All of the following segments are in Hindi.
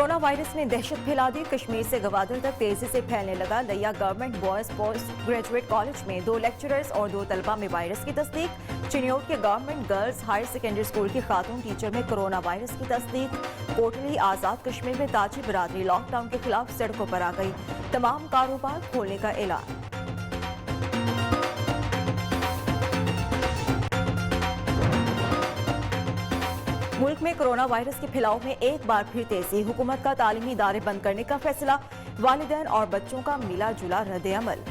कोरोना वायरस ने दहशत फैला दी। कश्मीर से गवादर तक तेजी से फैलने लगा। लिया government boys post graduate college में 2 लेक्चरर्स और 2 तलबा में वायरस की तस्दीक। चिन्योट के government girls higher secondary school की खातून टीचर में कोरोना वायरस की तस्दीक। कोटली आजाद कश्मीर में ताजी बिरादरी लॉकडाउन के खिलाफ सड़कों पर आ गई। तमाम कारोबार खोलने का ऐलान। मुल्क में कोरोना वायरस के फैलाव में एक बार फिर तेजी। हुकूमत का तालीमी इदारे बंद करने का फैसला। वालिदैन और बच्चों का मिला जुला रद्द-ए-अमल।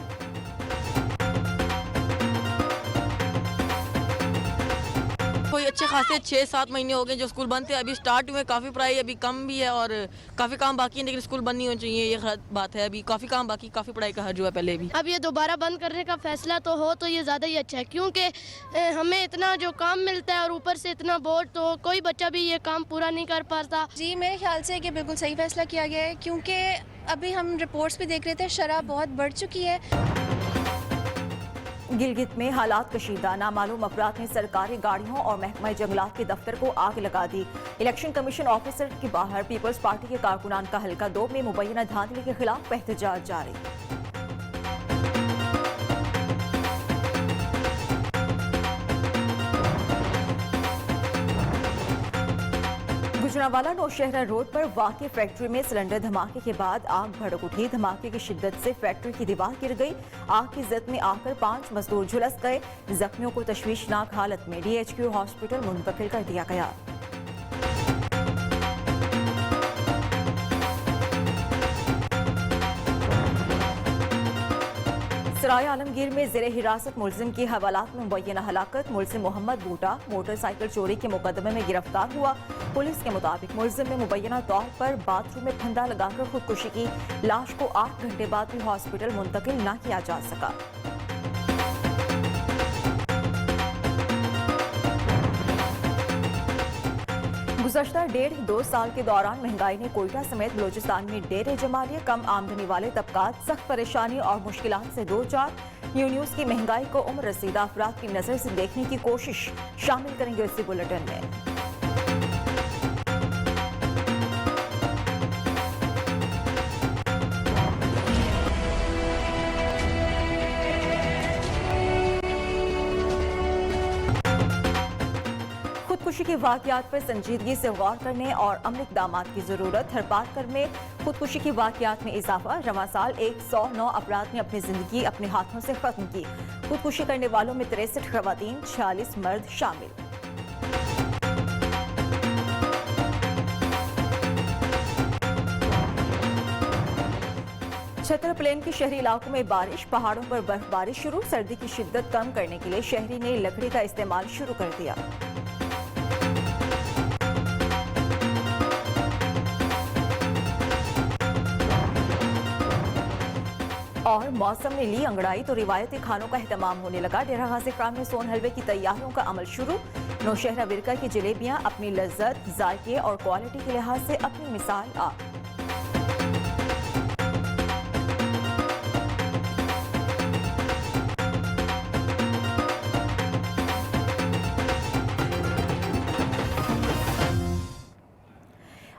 कोई अच्छे खासे 6-7 महीने हो गए जो स्कूल बंद थे, अभी स्टार्ट हुए। काफ़ी पढ़ाई अभी कम भी है और काफ़ी काम बाकी है, लेकिन स्कूल बंद नहीं होना चाहिए, ये गलत बात है। अभी काफ़ी काम बाकी, काफ़ी पढ़ाई का हर्ज हुआ पहले भी। अब ये दोबारा बंद करने का फैसला तो हो तो ये ज़्यादा ही अच्छा है, क्योंकि हमें इतना जो काम मिलता है और ऊपर से इतना बोझ, तो कोई बच्चा भी ये काम पूरा नहीं कर पाता। जी, मेरे ख्याल से कि बिल्कुल सही फैसला किया गया है, क्योंकि अभी हम रिपोर्ट्स भी देख रहे थे, शराब बहुत बढ़ चुकी है। गिलगित में हालात कशीदा। नामालूम अफराद ने सरकारी गाड़ियों और महकमा जंगलात के दफ्तर को आग लगा दी। इलेक्शन कमीशन ऑफिसर के बाहर पीपल्स पार्टी के कारकुनान का हल्का 2 में मुबैना धांधली के खिलाफ एहतजाज जारी। गुजरांवाला नौशहरा रोड पर वाक़ई फैक्ट्री में सिलेंडर धमाके के बाद आग भड़क उठी। धमाके की शिद्दत से फैक्ट्री की दीवार गिर गई। आग की जद में आकर 5 मजदूर झुलस गए। जख्मियों को तशवीशनाक हालत में DHQ हॉस्पिटल मुंतकिल कर दिया गया। सराय आलमगीर में ज़ेरे हिरासत मुलजिम की हवालात में मुबैना हलाकत। मुलजिम मोहम्मद बूटा मोटरसाइकिल चोरी के मुकदमे में गिरफ्तार हुआ। पुलिस के मुताबिक मुलजिम ने मुबैना तौर पर बाथरूम में फंदा लगाकर खुदकुशी की। लाश को 8 घंटे बाद भी हॉस्पिटल मुंतकिल न किया जा सका। गुज़श्ता 1.5-2 साल के दौरान महंगाई ने कोयटा समेत बलोचिस्तान में डेरे जमा लिए। कम आमदनी वाले तबकात सख्त परेशानी और मुश्किलात से दो चार। न्यूज़ की महंगाई को उम्र रसीदा अफराद की नज़र से देखने की कोशिश शामिल करेंगे इसी बुलेटिन में। खुदकुशी के वाक़यात पर संजीदगी से गौर करने और अमल इक़दामात की ज़रूरत। हरपारकर में खुदकुशी के वाक़यात में इजाफा। रवां साल 109 अफराद ने अपनी ज़िंदगी अपने हाथों से ख़त्म की। खुदकुशी करने वालों में 63 ख़वातीन, 46 मर्द शामिल। छतर प्लेन के शहरी इलाकों में बारिश। पहाड़ों पर बर्फबारी शुरू। सर्दी की शिद्दत कम करने के लिए शहरी ने लकड़ी का इस्तेमाल शुरू कर दिया। और मौसम ने ली अंगड़ाई तो रिवायती खानों का एहतमाम होने लगा। डेरा गाजी खान में सोन हलवे की तैयारियों का अमल शुरू। नौशहरा विरका की जलेबियां अपनी लज्जत, जायके और क्वालिटी के लिहाज से अपनी मिसाल आप।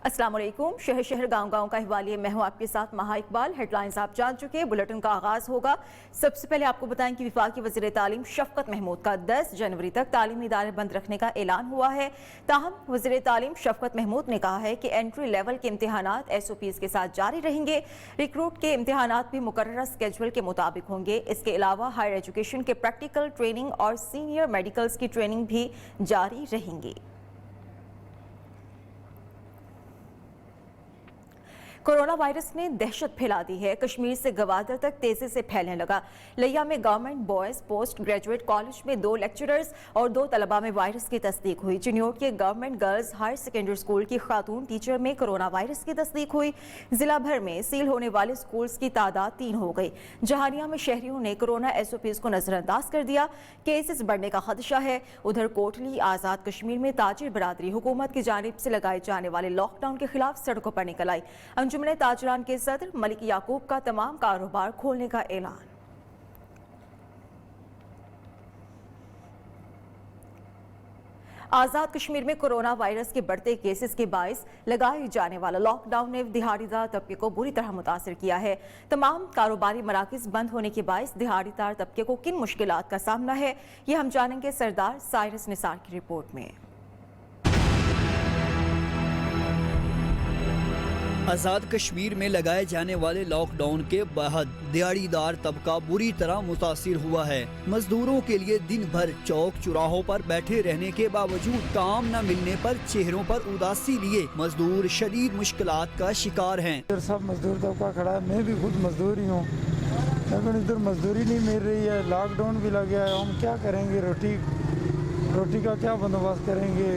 अस्सलाम वालेकुम। शहर शहर गांव गांव का अहवालिए मैं हूं आपके साथ महा इकबाल। हेडलाइंस आप जान चुके हैं। बुलेटिन का आगाज होगा। सबसे पहले आपको बताएं कि विफाकी वज़ीर तालीम शफकत महमूद का 10 जनवरी तक तालीमी इदारे बंद रखने का ऐलान हुआ है। ताहम वज़ीर तालीम शफकत महमूद ने कहा है कि एंट्री लेवल के इम्तिहानात SOPs के साथ जारी रहेंगे। रिक्रूट के इम्तिहानात भी मुकर्रर स्केड्यूल के मुताबिक होंगे। इसके अलावा हायर एजुकेशन के प्रैक्टिकल ट्रेनिंग और सीनियर मेडिकल्स की ट्रेनिंग भी जारी रहेंगी। कोरोना वायरस ने दहशत फैला दी है। कश्मीर से गवादर तक तेजी से फैलने लगा। लिया में government boys post graduate college में 2 लेक्चरर्स और 2 तलबा में वायरस की तस्दीक हुई। चिन्योट के government girls higher secondary school की खातून टीचर में कोरोना वायरस की तस्दीक हुई। जिला भर में सील होने वाले स्कूल्स की तादाद 3 हो गई। जहानिया में शहरियों ने कोरोना SOPs को नजरअंदाज कर दिया। केसेस बढ़ने का खदशा है। उधर कोटली आजाद कश्मीर में ताजिर बरादरी हुकूमत की जानिब से लगाए जाने वाले लॉकडाउन के खिलाफ सड़कों पर निकल आई। अंजुमन ताजरान के सदर मलिक याकूब का तमाम कारोबार खोलने का ऐलान। आज़ाद कश्मीर में कोरोना वायरस के बढ़ते केसेस के बायस लगाए जाने वाला लॉकडाउन ने दिहाड़ीदार तबके को बुरी तरह मुतासिर किया है। तमाम कारोबारी मराकज़ बंद होने के बायस दिहाड़ीदार तबके को किन मुश्किलात का सामना है, ये हम जानेंगे सरदार साइरस निसार की रिपोर्ट में। आज़ाद कश्मीर में लगाए जाने वाले लॉकडाउन के बाद दिहाड़ीदार तबका बुरी तरह मुतासिर हुआ है। मजदूरों के लिए दिन भर चौक चौराहों पर बैठे रहने के बावजूद काम न मिलने पर चेहरों पर उदासी लिए मजदूर शदीद मुश्किलात का शिकार हैं। सब मजदूर तबका खड़ा है, मैं भी खुद मजदूर ही हूँ, लेकिन इधर मजदूरी नहीं मिल रही है, लॉकडाउन भी लग गया है। हम क्या करेंगे, रोटी का क्या बंदोबस्त करेंगे?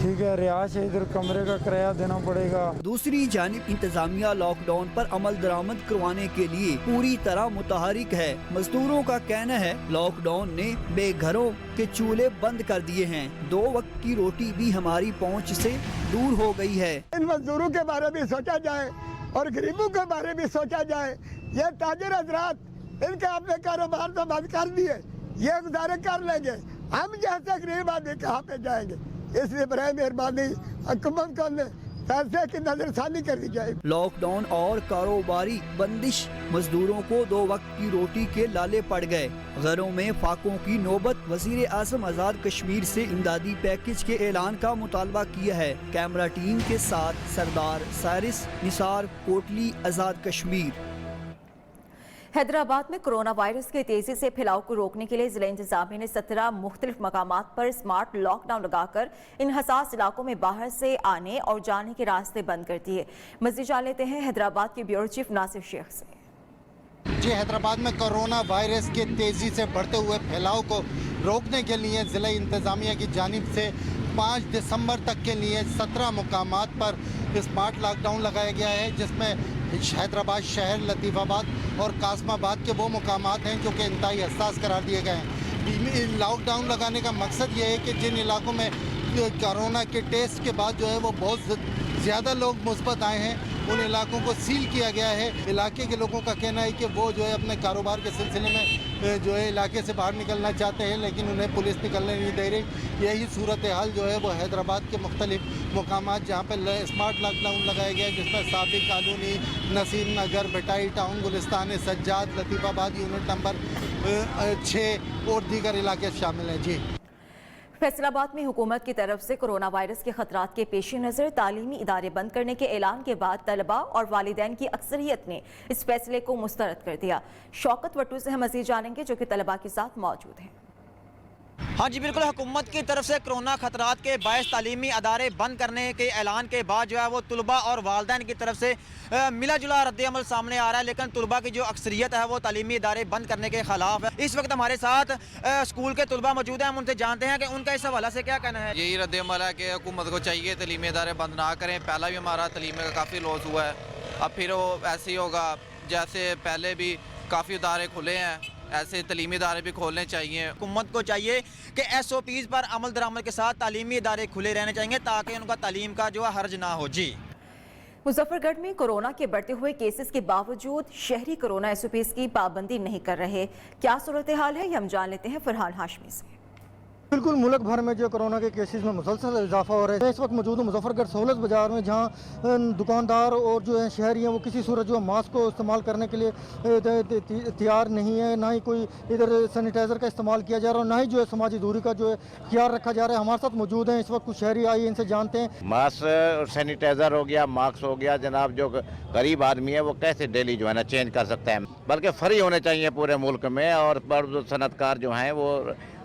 ठीक है, रिहायश है, इधर कमरे का किराया देना पड़ेगा। दूसरी जानिब इंतजामिया लॉकडाउन पर अमल दरामद करवाने के लिए पूरी तरह मुतहरिक है। मजदूरों का कहना है लॉकडाउन ने बेघरों के चूल्हे बंद कर दिए हैं, 2 वक्त की रोटी भी हमारी पहुंच से दूर हो गई है। इन मजदूरों के बारे में सोचा जाए और गरीबों के बारे में सोचा जाए। ये ताजिर हजरात, इनके अपने कारोबार तो बंद कर दिए, ये गुजारे कर लेंगे, हम जैसे गरीब आदमी कहाँ पे जाएंगे? इसलिए बराए मेहरबानी हुकूमत को फैसले की नजरसानी कर दी जाए। लॉकडाउन और कारोबारी बंदिश मजदूरों को 2 वक्त की रोटी के लाले पड़ गए। घरों में फाकों की नौबत। वजीर आज़म आज़ाद कश्मीर से इमदादी पैकेज के ऐलान का मुतालबा किया है। कैमरा टीम के साथ सरदार सारिस निसार, कोटली, आज़ाद कश्मीर। हैदराबाद में कोरोना वायरस के तेजी से फैलाव को रोकने के लिए जिला इंतजामिया ने 17 मुख्तलिफ मकामात पर स्मार्ट लॉकडाउन लगाकर इन हसास इलाकों में बाहर से आने और जाने के रास्ते बंद कर दिए। मज़ीद जान लेते हैं हैदराबाद के ब्यूरो चीफ नासिर शेख से। जी, हैदराबाद में कोरोना वायरस के तेजी से बढ़ते हुए फैलाव को रोकने के लिए जिला इंतजामिया की जानिब से 5 दिसंबर तक के लिए 17 मुकामात पर स्मार्ट लॉकडाउन लगाया गया है, जिसमें हैदराबाद शहर, लतीफ़ाबाद और कासमाबाद के वो मुकामात हैं जो कि इंतहाई हसास करार दिए गए हैं। लॉकडाउन लगाने का मकसद ये है कि जिन इलाकों में कोरोना के टेस्ट के बाद जो है वो बहुत ज़्यादा लोग मुस्बत आए हैं, उन इलाकों को सील किया गया है। इलाके के लोगों का कहना है कि वो जो है अपने कारोबार के सिलसिले में जो है इलाके से बाहर निकलना चाहते हैं, लेकिन उन्हें पुलिस निकलने नहीं दे रही। यही सूरत हाल जो है वो हैदराबाद के मुख्तलिफ मुकामात जहाँ पर स्मार्ट लॉकडाउन लगाया गया है, जिसमें साबिक colony, Naseem Nagar, Bhittai town, Gulistan Sajjad, Latifabad unit number 6 और दीगर इलाके शामिल हैं। जी, फैसलाबाद में हुकूमत की तरफ से कोरोना वायरस के खतरात के पेश नज़र तालीमी इदारे बंद करने के ऐलान के बाद तलबा और वालिदैन की अक्सरियत ने इस फैसले को मुस्तरद कर दिया। शौकत वट्टू से हम मज़ीद जानेंगे जो कि तलबा के साथ मौजूद हैं। हाँ जी बिल्कुल, हुकूमत की तरफ से कोरोना खतरात के बायस तालीमी अदारे बंद करने के ऐलान के बाद जो है वो तलबा और वालिदैन की तरफ से मिला जुला रद्द-ए-अमल सामने आ रहा है, लेकिन तलबा की जो अक्सरियत है वो तालीमी इदारे बंद करने के खिलाफ है। इस वक्त हमारे साथ स्कूल के तलबा मौजूद हैं, हम उनसे जानते हैं कि उनका इस हवाला से क्या कहना है। यही रद्द-ए-अमल है कि हुकूमत को चाहिए तालीमी इदारे बंद ना करें। पहला भी हमारा तालीम का काफ़ी लॉस हुआ है, अब फिर वो ऐसे ही होगा जैसे पहले भी काफ़ी इदारे खुले हैं, ऐसे तालीमी इदारे भी खोलने चाहिए। हुकूमत को चाहिए कि SOPs पर अमल दरामद के साथ तालीमी इदारे खुले रहने चाहिए ताकि उनका तालीम का जो है हर्ज ना हो। जी, मुजफ्फरगढ़ में कोरोना के बढ़ते हुए केसेस के बावजूद शहरी कोरोना SOPs की पाबंदी नहीं कर रहे। क्या सूरत हाल है, ये हम जान लेते हैं फरहान हाशमी से। बिल्कुल, मुल्क भर में जो कोरोना के केसेस में मुसलसल इजाफा हो रहा है। इस वक्त मौजूद हूँ मुजफ्फरगढ़ सहूलत बाज़ार में, जहाँ दुकानदार और जो है शहरी हैं वो किसी सूरत जो मास्क को इस्तेमाल करने के लिए तैयार नहीं है, ना ही कोई इधर सैनिटाइज़र का इस्तेमाल किया जा रहा है, ना ही जो है समाजी दूरी का जो है ख्याल रखा जा रहा है। हमारे साथ मौजूद हैं इस वक्त कुछ शहरी, आइए इनसे जानते हैं। मास्क, सैनिटाइज़र हो गया, मास्क हो गया, जनाब जो गरीब आदमी है वो कैसे डेली जो है ना चेंज कर सकता है, बल्कि फ्री होने चाहिए पूरे मुल्क में। और बड़ सनतकार जो हैं वो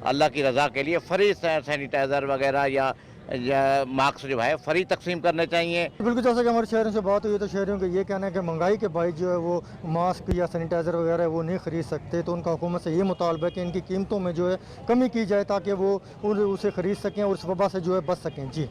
अल्लाह की रज़ा के लिए फ्री सैनिटाइज़र वगैरह या मास्क जो है फ्री तकसीम करने चाहिए। बिल्कुल, जैसा कि हमारे शहरों से बात हुई तो शहरियों का ये कहना है कि महंगाई के बाई जो है वो मास्क या सैनिटाइज़र वगैरह वो नहीं ख़रीद सकते, तो उनका हुकूमत से ये मुतालबा है कि इनकी कीमतों में जो है कमी की जाए ताकि वो उसे ख़रीद सकें और इस वबा से जो है बच सकें। जी,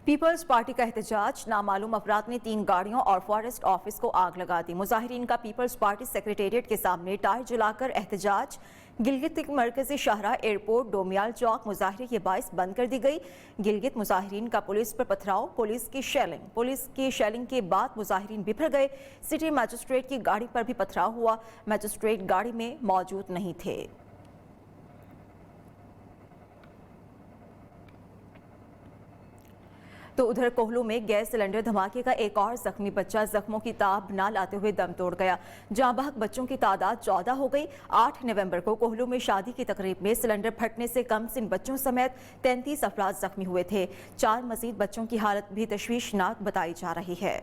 पीपल्स पार्टी का एहतजाज, नामालूम अफराद ने 3 गाड़ियों और फॉरेस्ट ऑफिस को आग लगा दी। मुजाहिरीन का पीपल्स पार्टी सेक्रेटेरिएट के सामने टायर जलाकर एहतजाज। गिलगित मरकजी शाहरा एयरपोर्ट डोमियाल चौक मुजाहरे के बायस बंद कर दी गई। गिलगित मुजाहिरीन का पुलिस पर पथराव, पुलिस की शेलिंग के बाद मुजाहिरीन बिखर गए। सिटी मजिस्ट्रेट की गाड़ी पर भी पथराव हुआ, मजिस्ट्रेट गाड़ी में मौजूद नहीं थे। तो उधर कोहलू में गैस सिलेंडर धमाके का एक और जख्मी बच्चा जख्मों की ताब ना लाते हुए दम तोड़ गया। जाँ बहक बच्चों की तादाद 14 हो गई। 8 नवंबर को कोहलू में शादी की तकरीब में सिलेंडर फटने से कम सिन बच्चों समेत 33 अफराद जख्मी हुए थे। 4 मजीद बच्चों की हालत भी तशवीशनाक बताई जा रही है।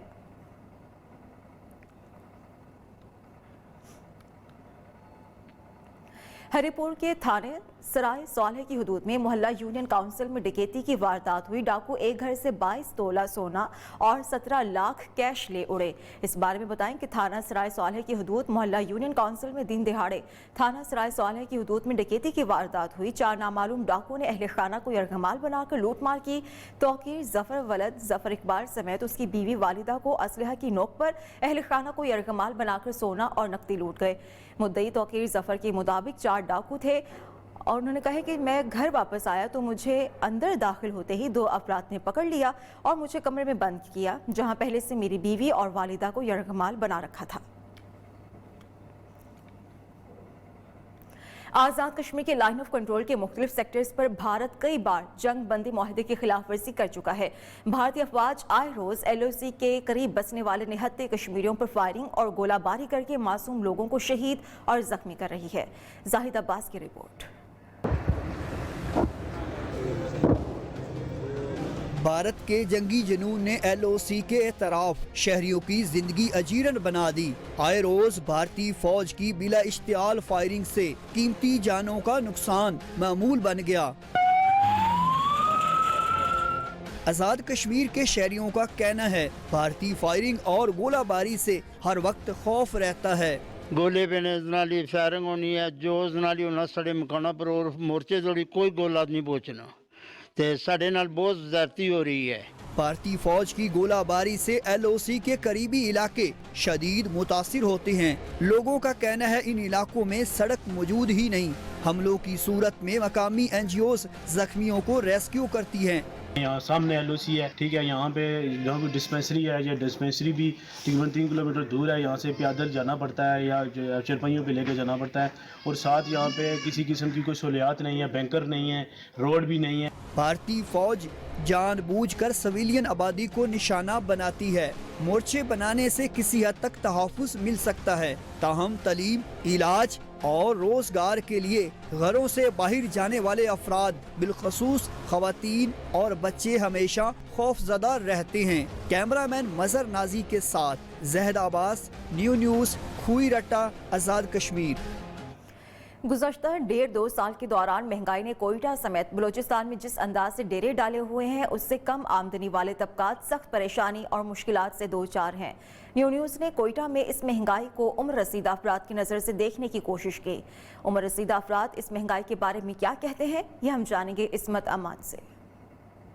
हरिपुर के थाने सराय सौलह की हदूद में मोहल्ला यूनियन काउंसिल में डकैती की वारदात हुई। डाकू एक घर से 22 तोला सोना और 17 लाख कैश ले उड़े। इस बारे में बताएं कि थाना सराय सौलह की हदूद मोहल्ला यूनियन काउंसिल में दिन दिहाड़े थाना सराय सौलह की हदूद में डकैती की वारदात हुई। 4 नामालूम डाकुओं ने अहले खाना को यरगमाल बनाकर लूटमार की। तौकीर जफर वलद जफर इकबाल समेत उसकी बीवी वालिदा को असलहा की नोक पर अहले खाना को यरगमाल बनाकर सोना और नकदी लूट गए। मुद्दई तौकीर जफर के मुताबिक 4 डाकू थे और उन्होंने कहा कि मैं घर वापस आया तो मुझे अंदर दाखिल होते ही 2 अफराद ने पकड़ लिया और मुझे कमरे में बंद किया, जहां पहले से मेरी बीवी और वालिदा को यरगमाल बना रखा था। आज़ाद कश्मीर के लाइन ऑफ कंट्रोल के मुख्तलिफ सेक्टर्स पर भारत कई बार जंग बंदी माहिदे की खिलाफ वर्जी कर चुका है। भारतीय अफवाज आए रोज LOC के करीब बसने वाले निहत्ते कश्मीरियों पर फायरिंग और गोलाबारी करके मासूम लोगों को शहीद और जख्मी कर रही है। जाहिद अब्बास की रिपोर्ट। भारत के जंगी जुनून ने LOC के एतराफ शहरियों की जिंदगी अजीरन बना दी। आए रोज भारतीय फौज की बिला इश्तियाल फायरिंग से कीमती जानों का नुकसान मामूल बन गया। आज़ाद कश्मीर के शहरियों का कहना है भारतीय फायरिंग और गोलाबारी से हर वक्त खौफ रहता है। गोले पे नाली फायरिंग होनी है, जो नाली होना साढ़े मकाना पर और मोर्चे जोड़ी कोई गोला नहीं पहुँचना, साढ़े नाल बहुत ज्यादती हो रही है। भारतीय फौज की गोलाबारी से LOC के करीबी इलाके शदीद मुतासिर होते हैं। लोगों का कहना है इन इलाकों में सड़क मौजूद ही नहीं। हमलों की सूरत में मकामी NGOs जख्मियों को रेस्क्यू करती हैं। यहाँ सामने LOC है, ठीक है, यहाँ पे जहाँ कोई डिस्पेंसरी है, ये डिस्पेंसरी भी तकरीबन 3 किलोमीटर दूर है। यहाँ से पैदल जाना पड़ता है या चरपहियों पे लेकर जाना पड़ता है और साथ यहाँ पे किसी किस्म की कोई सहूलियात नहीं है, बैंकर नहीं है, रोड भी नहीं है। भारतीय फौज जानबूझकर सिविलियन आबादी को निशाना बनाती है। मोर्चे बनाने से किसी हद तक तहफ़्फ़ुज़ मिल सकता है, ताहम तलीम, इलाज और रोजगार के लिए घरों से बाहर जाने वाले अफराद बिलखसूस खवातीन और बच्चे हमेशा खौफजदा रहते हैं। कैमरामैन मजहर नाजी के साथ जहद अब्बास, न्यू न्यूज़, खुई रट्टा, आज़ाद कश्मीर। गुज़श्ता 1.5-2 साल के दौरान महंगाई ने कोयटा समेत बलूचिस्तान में जिस अंदाज से डेरे डाले हुए हैं, उससे कम आमदनी वाले तबकात सख्त परेशानी और मुश्किलात से दो चार हैं। न्यू न्यूज़ ने कोयटा में इस महंगाई को उम्र रसीदा अफराद की नज़र से देखने की कोशिश की। उम्र रसीदा अफराद इस महंगाई के बारे में क्या कहते हैं, ये हम जानेंगे इस्मत अमान से।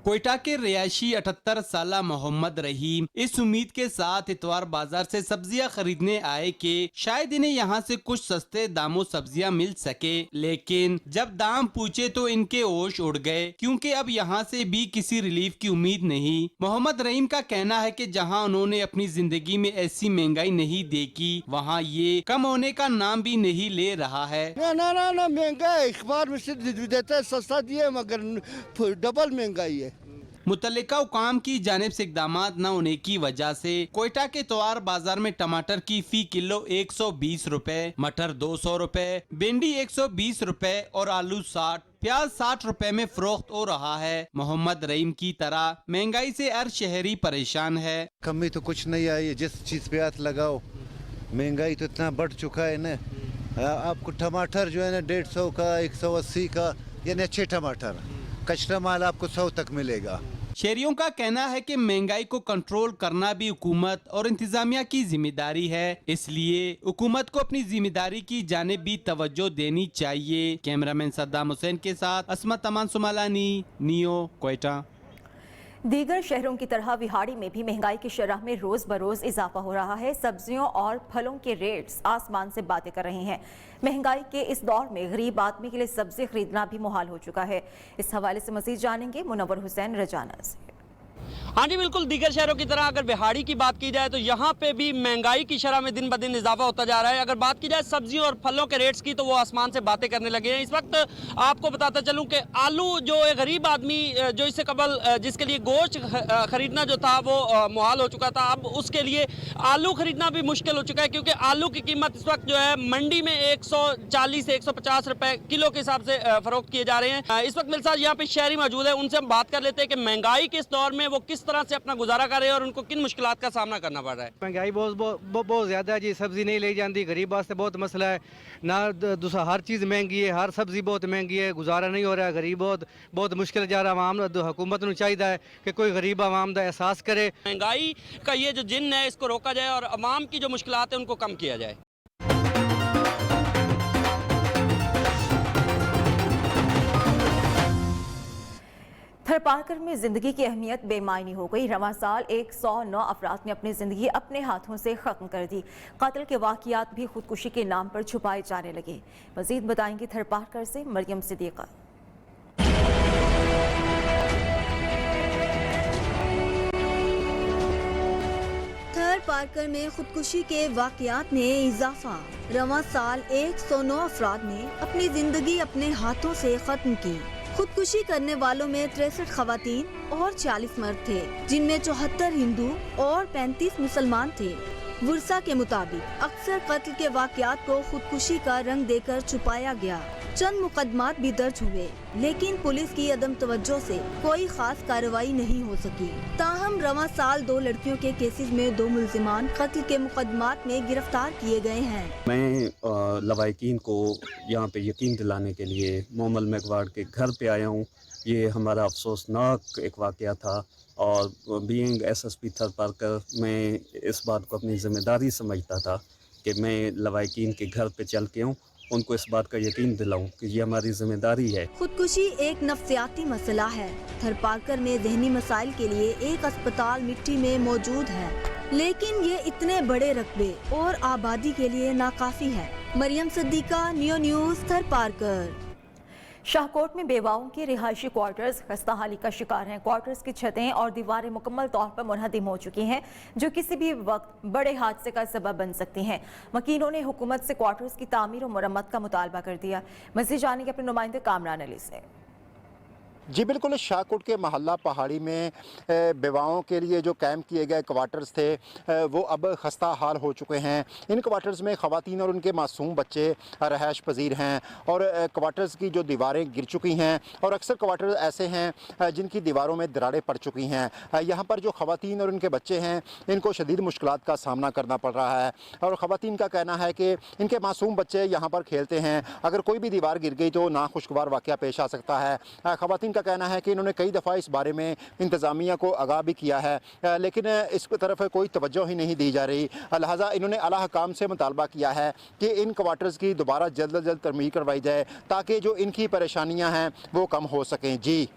कोयटा के रिहायशी 78 साला मोहम्मद रहीम इस उम्मीद के साथ इतवार बाजार से सब्जियां खरीदने आए कि शायद इन्हें यहाँ से कुछ सस्ते दामों सब्जियां मिल सके, लेकिन जब दाम पूछे तो इनके होश उड़ गए, क्योंकि अब यहाँ से भी किसी रिलीफ की उम्मीद नहीं। मोहम्मद रहीम का कहना है कि जहाँ उन्होंने अपनी जिंदगी में ऐसी महंगाई नहीं देखी, वहाँ ये कम होने का नाम भी नहीं ले रहा है। ना महंगाई अखबार में से देता है सस्ता दिए, मगर डबल महंगाई है। मुतल्लिका हुकाम की जानिब से इक़दामात न होने की वजह से कोयटा के तोआर बाजार में टमाटर की फी किलो 120 रुपए, मटर 200 रुपए, भिंडी 120 रुपए और आलू 60, प्याज 60 रुपए में फरोख्त हो रहा है। मोहम्मद रहीम की तरह महंगाई से हर शहरी परेशान है। कमी तो कुछ नहीं आई है, जिस चीज पे हाथ लगाओ महंगाई तो इतना बढ़ चुका है ना। आपको टमाटर जो है ना 150 का, 180 का, यानी अच्छे टमाटर, कच्चा माल आपको 100 तक मिलेगा। शहरियों का कहना है कि महंगाई को कंट्रोल करना भी हुकूमत और इंतजामिया की जिम्मेदारी है, इसलिए हुकूमत को अपनी जिम्मेदारी की जानिब भी तवज्जो देनी चाहिए। कैमरामैन सद्दाम हुसैन के साथ अस्मत अमान सुमालानी, नियो, कोयटा। दीगर शहरों की तरह विहाड़ी में भी महंगाई की शरह में रोज बरोज इजाफा हो रहा है। सब्जियों और फलों के रेट्स आसमान से बातें कर रहे हैं। महंगाई के इस दौर में गरीब आदमी के लिए सब्जी खरीदना भी मुहाल हो चुका है। इस हवाले से मजीद जानेंगे मुनव्वर हुसैन रजाना से। हाँ जी बिल्कुल, दीगर शहरों की तरह अगर बिहाड़ी की बात की जाए तो यहाँ पे भी महंगाई की शरह में दिन ब दिन इजाफा होता जा रहा है। अगर बात की जाए सब्जियों और फलों के रेट्स की तो वो आसमान से बातें करने लगे हैं। इस वक्त आपको बताता चलूँ कि आलू जो एक गरीब आदमी जो इससे कबल जिसके लिए गोश्त खरीदना जो था वो मुहाल हो चुका था, अब उसके लिए आलू खरीदना भी मुश्किल हो चुका है, क्योंकि आलू की कीमत इस वक्त जो है मंडी में 140 से 150 रुपए किलो के हिसाब से फरोख्त किए जा रहे हैं। इस वक्त मेरे साथ यहाँ पे शहरी मौजूद है, उनसे हम बात कर लेते हैं कि महंगाई के इस दौर में वो किस तरह से अपना गुजारा कर रहे हैं और उनको किन मुश्किलात का सामना करना पड़ रहा है। महंगाई बहुत ज़्यादा है जी, सब्जी नहीं ले जाती, गरीब वास्ते बहुत मसला है ना। दूसरा हर चीज़ महंगी है, हर सब्जी बहुत महंगी है, गुजारा नहीं हो रहा है, गरीब बहुत मुश्किल जा रहा है। आवाम हुकूमत को चाहिए है कि कोई गरीब आवाम का एहसास करे। महंगाई का ये जो जिन है इसको रोका जाए और आवाम की जो मुश्किलात है उनको कम किया जाए। थरपारकर में जिंदगी की अहमियत बेमायनी हो गई। रवां साल 109 अफराद ने अपनी जिंदगी अपने हाथों से खत्म कर दी। कत्ल के वाकयात भी खुदकुशी के नाम पर छुपाए जाने लगे। मजीद बताएंगी थरपारकर से मरियम सिद्दीका। थरपारकर में खुदकुशी के वाकयात में इजाफा। रवां साल 109 अफराद ने अपनी जिंदगी अपने हाथों से खत्म की। खुदकुशी करने वालों में 63 खवातीन और 40 मर्द थे, जिनमें 74 हिंदू और 35 मुसलमान थे। वर्सा के मुताबिक अक्सर कत्ल के वाकयात को खुदकुशी का रंग देकर छुपाया गया। चंद मुकदमात भी दर्ज हुए, लेकिन पुलिस की अदम तवज्जो से कोई खास कार्रवाई नहीं हो सकी। ताहम रवां साल 2 लड़कियों के केसेस में 2 मुल्जिमान कत्ल के मुकदमात में गिरफ्तार किए गए हैं। मैं लवाकिन को यहाँ पे यकीन दिलाने के लिए मोमल मेघवाड़ के घर पे आया हूँ। ये हमारा अफसोसनाक एक वाक़या था और बीइंग SSP थरपारकर मैं इस बात को अपनी ज़िम्मेदारी समझता था कि मैं लवाकिन के घर पे चल के हूँ, उनको इस बात का यकीन दिलाऊं कि ये हमारी जिम्मेदारी है। खुदकुशी एक नफ्सियाती मसला है। थरपारकर में ज़हनी मसाइल के लिए एक अस्पताल मिट्टी में मौजूद है, लेकिन ये इतने बड़े रकबे और आबादी के लिए नाकाफी है। Maryam Siddiqa, neo news, Tharparkar. शाहकोट में बेवाओं के रिहायशी क्वार्टर्स खस्ताहाली का शिकार हैं। क्वार्टर्स की छतें और दीवारें मुकम्मल तौर पर मुनहदिम हो चुकी हैं, जो किसी भी वक्त बड़े हादसे का सबब बन सकती हैं। मकीनों ने हुकूमत से क्वार्टर्स की तामीर और मुरम्मत का मुतालबा कर दिया। मज़ीद जानेंगे अपने नुमाइंदे कामरान अली से। जी बिल्कुल, शाहकोट के महल्ला पहाड़ी में बेवाओं के लिए जो कैंप किए गए क्वार्टर्स थे वो अब खस्ता हाल हो चुके हैं। इन क्वार्टर्स में ख़वातीन और उनके मासूम बच्चे रहायश पजीर हैं और क्वार्टर्स की जो दीवारें गिर चुकी हैं और अक्सर क्वार्टर्स ऐसे हैं जिनकी दीवारों में दरारें पड़ चुकी हैं। यहाँ पर जो ख़वातीन और उनके बच्चे हैं इनको शदीद मुश्किलात का सामना करना पड़ रहा है और ख़वातीन का कहना है कि इनके मासूम बच्चे यहाँ पर खेलते हैं, अगर कोई भी दीवार गिर गई तो नाखुशगवार वाक़या पेश आ सकता है। ख़वातीन का कहना है कि इन्होंने कई दफ़ा इस बारे में इंतज़ामिया को आगाह भी किया है, लेकिन इस तरफ कोई तवज्जो ही नहीं दी जा रही। लिहाजा इन्होंने आला हकाम से मुतालबा किया है कि इन क्वार्टर्स की दोबारा जल्द अज जल्द तरमीर करवाई जाए ताकि जो इनकी परेशानियां हैं वो कम हो सकें। जी,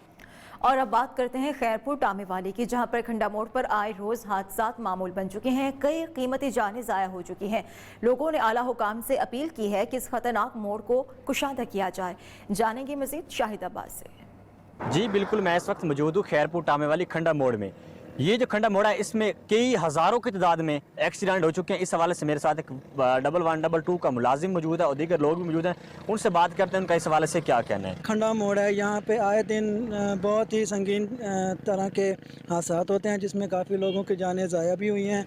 और अब बात करते हैं खैरपुर टामे वाली की, जहां पर खंडा मोड़ पर आए रोज हादसात मामूल बन चुके हैं। कई कीमती जानें ज़ाया हो चुकी हैं। लोगों ने आला हुकाम से अपील की है कि इस खतरनाक मोड़ को कुशादा किया जाए। जानेंगे मजीद शाहिद अब्बास से। जी बिल्कुल, मैं इस वक्त मौजूद हूँ खैरपुर टामे वाली खंडा मोड़ में। ये जो खंडा मोड़ है इसमें कई हज़ारों की तादाद में एक्सीडेंट हो चुके हैं। इस हवाले से मेरे साथ एक 1122 का मुलाजिम मौजूद है और दीगर लोग भी मौजूद हैं, उनसे बात करते हैं उनका इस हवाले से क्या कहना है। खंडा मोड़ है, यहाँ पे आए दिन बहुत ही संगीन तरह के हादसात होते हैं जिसमें काफ़ी लोगों की जानें ज़ाया भी हुई हैं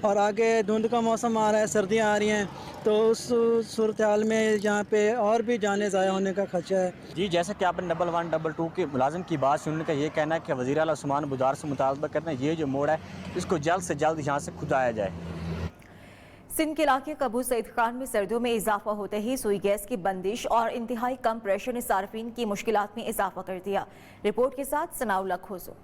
और आगे धुंध का मौसम आ रहा है, सर्दियाँ आ रही हैं, तो उस सूरत हाल में यहाँ पे और भी जानें ज़ाया होने का खदशा है। जी, जैसे कि आपने 1122 के मुलाजिम की बात सुनने का ये कहना है कि वज़ीर आला उस्मान बुज़दार से मुतालबा करते हैं ये जो मोड़ है इसको जल्द से जल्द यहाँ से खुदाया जाए। सिंध के इलाके कबू सईद खान में सर्दियों में इजाफा होते ही सुई गैस की बंदिश और इंतहाई कम प्रेशर ने सार्फिन की मुश्किलात में इजाफा कर दिया। रिपोर्ट के साथ सनाउल्लाह खोजो।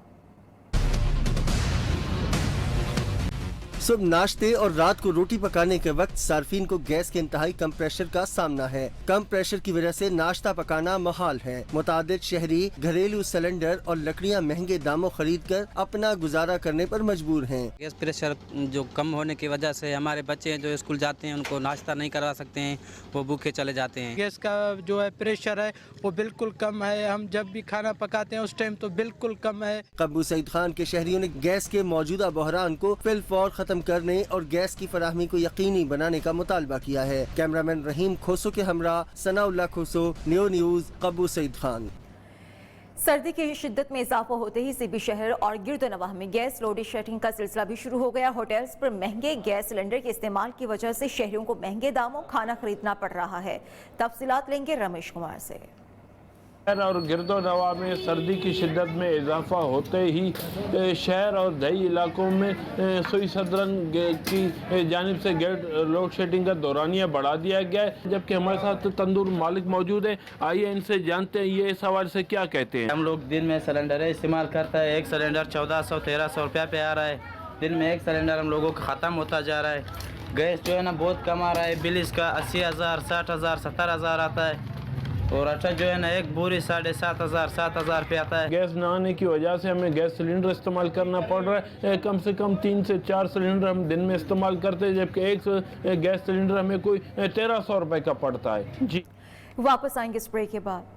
सुबह नाश्ते और रात को रोटी पकाने के वक्त सार्फिन को गैस के इंतहाई कम प्रेशर का सामना है। कम प्रेशर की वजह से नाश्ता पकाना मुहाल है। मुतादिद शहरी घरेलू सिलेंडर और लकड़ियाँ महंगे दामों खरीद कर अपना गुजारा करने पर मजबूर हैं। गैस प्रेशर जो कम होने की वजह से हमारे बच्चे जो स्कूल जाते हैं उनको नाश्ता नहीं करवा सकते हैं, वो भूखे चले जाते हैं। गैस का जो है प्रेशर है वो बिल्कुल कम है। हम जब भी खाना पकाते हैं उस टाइम तो बिल्कुल कम है। कब्बू सईद खान के शहरियों ने गैस के मौजूदा बहरान को फिलफौर खत्म करने और गैस की फराहमी को यकीनी बनाने का मुतालबा किया है। कैमरामैन रहीम खोसो के हमरा सनाउल्लाह खोसो, न्यू न्यूज़, कब्बू सईद खान। सर्दी की शिद्दत में इजाफा होते ही सीबी शहर और गिरदोनवाह में गैस लोड शेडिंग का सिलसिला भी शुरू हो गया। होटल्स पर महंगे गैस सिलेंडर के इस्तेमाल की वजह से शहरियों को महंगे दामों खाना खरीदना पड़ रहा है। तफसीलात लेंगे रमेश कुमार से। शहर और गिरदोनवाह में सर्दी की शिद्दत में इजाफा होते ही शहर और दही इलाकों में सुई सदरन की जानिब से गैस लोड शेडिंग का दौरानिया बढ़ा दिया गया है। जबकि हमारे साथ तंदूर मालिक मौजूद हैं, आइए इनसे जानते हैं ये इस हवाले से क्या कहते हैं। हम लोग दिन में सिलेंडर इस्तेमाल करता है, एक सिलेंडर 1400-1300 रुपया पे आ रहा है। दिन में एक सिलेंडर हम लोगों का ख़त्म होता जा रहा है। गैस जो है ना बहुत कम आ रहा है। बिल इसका 80,000, 60,000, 70,000 आता है और अच्छा जो है ना एक बोरी 7,500, 7,000 पे आता है। गैस न आने की वजह से हमें गैस सिलेंडर इस्तेमाल करना पड़ रहा है। कम से कम 3 से 4 सिलेंडर हम दिन में इस्तेमाल करते हैं, जबकि एक गैस सिलेंडर हमें कोई 1300 रुपए का पड़ता है। जी वापस आएंगे इस ब्रेक के बाद।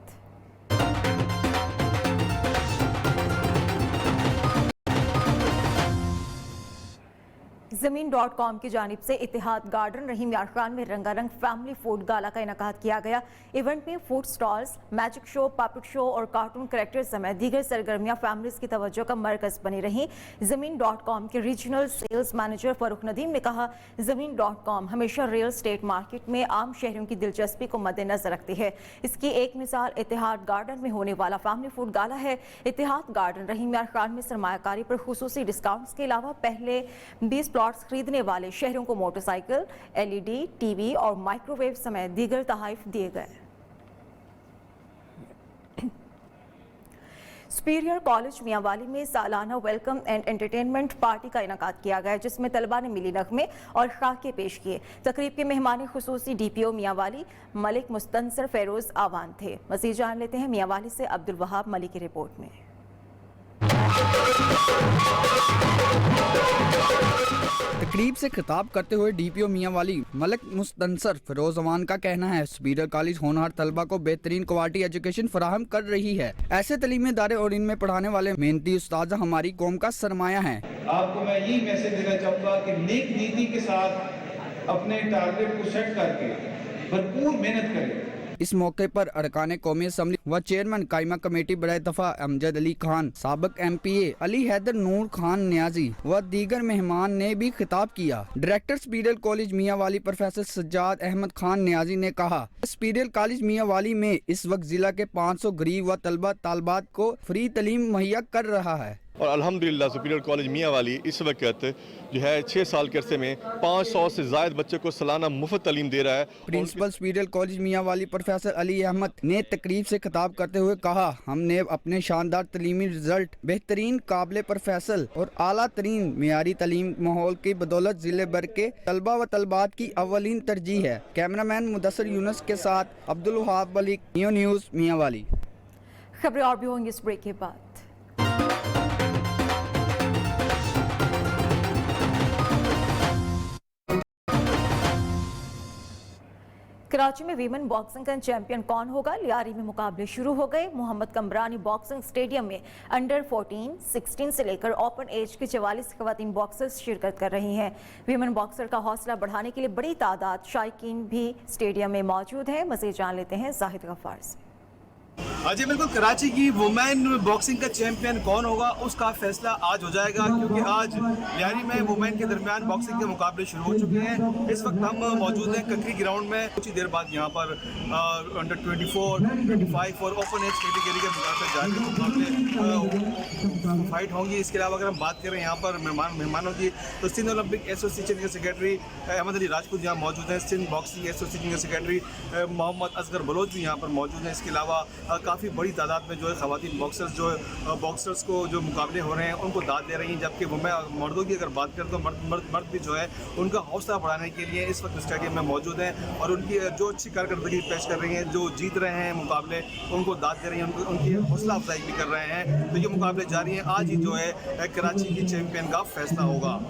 ज़मीन.com की जानिब से इतिहाद गार्डन रहीम यार खान में रंगारंग फैमिली फूड गाला का इनकाद किया गया। इवेंट में food stalls, magic show, puppet show और कार्टून कैरेक्टर समेत दीगर सरगर्मियां फैमिलीज की तवज्जो का मरकज बनी रही। ज़मीन.com के regional sales manager Farrukh Nadeem ने कहा, ज़मीन.com हमेशा रियल स्टेट मार्केट में आम शहरियों की दिलचस्पी को मद्देनजर रखती है। इसकी एक मिसाल इतिहाद गार्डन में होने वाला फैमिली फूड गाला है। इतिहाद गार्डन रहीम यार खान में सरमायाकारी पर खुसूसी डिस्काउंट्स के अलावा पहले 20 प्लॉट्स खरीदने वाले शहरों को मोटरसाइकिल, LED, टीवी और माइक्रोवेव समेत दीगर तोहफे दिए गए। सुपीरियर कॉलेज मियांवाली में सालाना वेलकम एंड एंटरटेनमेंट पार्टी का इनकाद किया गया, जिसमें तलबा ने मिली नगमे और खाके पेश किए। तकरीब के मेहमान खुसूसी DPO मियांवाली मलिक मुस्तनसर फेरोज आवान थे। मज़ीद जान लेते हैं मियांवाली से अब्दुल वहाब मलिक की रिपोर्ट में। तकरीब से खिताब करते हुए DPO मियांवाली मलिक मुस्तनसर फिरोज अवान का कहना है, सुपीरियर कॉलेज होनहार तलबा को बेहतरीन क्वालिटी एजुकेशन फराहम कर रही है। ऐसे तलीमी इदारे और इनमें पढ़ाने वाले मेहनती उस्ताद हमारी कौम का सरमाया है। आपको मैं यही मैसेज देना चाहूँगा कि नेक नीति के साथ अपने टारगेट को सेट करके भरपूर मेहनत करें। इस मौके पर अरकान कौमी असम्बली व चेयरमैन कायमा कमेटी बराए दफा अमजद अली खान, साबिक MPA अली हैदर नूर खान न्याजी व दीगर मेहमान ने भी खिताब किया। Director superior college Mianwali professor Sajjad Ahmed Khan Niazi ने कहा, सुपीरियर कॉलेज मियांवाली में इस वक्त जिला के 500 गरीब व तलबा तालबात को फ्री तालीम मुहैया कर रहा है और अल्हम्दुलिल्लाह सुपीरियर कॉलेज मियांवाली इस वक्त जो है 6 साल के अरसे में 500 से ज़ायद बच्चों को सालाना मुफ्त तालीम दे रहा है। Principal superior college Mianwali professor Ali Ahmed ने तकरीब से खिताब करते हुए कहा, हमने अपने शानदार तालीमी रिजल्ट, बेहतरीन काबिल प्रोफेसर और आला तरीन मियारी तालीम माहौल की बदौलत जिले भर के तलबा व तलबात की अव्वलीन तरजीह है। कैमरामैन मुदस्सर यूनुस के साथ अब्दुल वहाब मलिक, न्यू न्यूज़ मियांवाली। खबरें और भी होंगी इस ब्रेक के बाद। कराची में वीमेन बॉक्सिंग का चैंपियन कौन होगा? लियारी में मुकाबले शुरू हो गए। मोहम्मद कमरानी बॉक्सिंग स्टेडियम में अंडर 14, 16 से लेकर ओपन एज के 44 खवातीन बॉक्सर्स शिरकत कर रही हैं। वीमेन बॉक्सर का हौसला बढ़ाने के लिए बड़ी तादाद शायकीन भी स्टेडियम में मौजूद है। मज़ीद जान लेते हैं जाहिद गफ्फार से। जी बिल्कुल, कराची की वुमेन बॉक्सिंग का चैंपियन कौन होगा उसका फैसला आज हो जाएगा, क्योंकि आज लियारी में वुमेन के दरमियान बॉक्सिंग के मुकाबले शुरू हो चुके हैं। इस वक्त हम मौजूद हैं ककरी ग्राउंड में। कुछ ही देर बाद यहाँ पर अंडर 24, 25 और ओपन एज कैटेगरी के मुकाबले फाइट होंगी। इसके अलावा अगर हम बात करें यहाँ पर मेहमानों की, तो सिंध ओलंपिक एसोसिएशन के सेक्रेटरी अहमद अली राजपूत यहाँ मौजूद हैं। सिंध बॉक्सिंग एसोसिएशन के सेक्रेटरी मोहम्मद असगर बलोच भी यहाँ पर मौजूद हैं। इसके अलावा काफ़ी बड़ी तादाद में जो है ख़वातीन बॉक्सर्स को जो मुकाबले हो रहे हैं उनको दाद दे रही हैं, जबकि मर्दों की अगर बात करें तो मर्द भी जो है उनका हौसला बढ़ाने के लिए इस वक्त स्टेडियम में मौजूद हैं और उनकी जो अच्छी कारकर्दगी पेश कर रही हैं, जो जीत रहे हैं मुकाबले उनको दाद दे रही हैं, उनकी हौसला अफजाई भी कर रहे हैं। तो ये मुकाबले जारी हैं। आज ही जो है कराची की चैंपियन का फैसला होगा।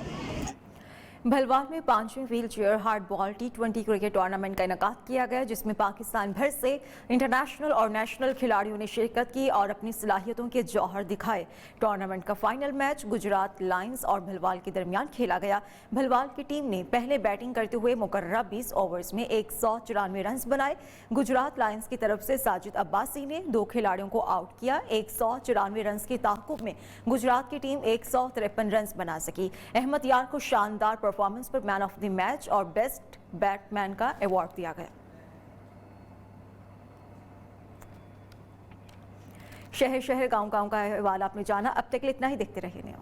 भलवाल में 5वें व्हीलचेयर हार्डबॉल T20 क्रिकेट टूर्नामेंट का इनेकाद किया गया, जिसमें पाकिस्तान भर से इंटरनेशनल और नेशनल खिलाड़ियों ने शिरकत की और अपनी सलाहियतों के जौहर दिखाए। टूर्नामेंट का फाइनल मैच गुजरात लायंस और भलवाल के दरमियान खेला गया। भलवाल की टीम ने पहले बैटिंग करते हुए मुकर्ररा 20 ओवर्स में 194 रन बनाए। गुजरात लायंस की तरफ से साजिद अब्बासी ने 2 खिलाड़ियों को आउट किया। 194 रन की ताकुब में गुजरात की टीम 153 रन बना सकी। अहमद यार को शानदार परफॉर्मेंस पर मैन ऑफ द मैच और बेस्ट बैट्समैन का अवार्ड दिया गया। शहर गांव का अहवाल आपने जाना। अब तक इतना ही, देखते रहिए।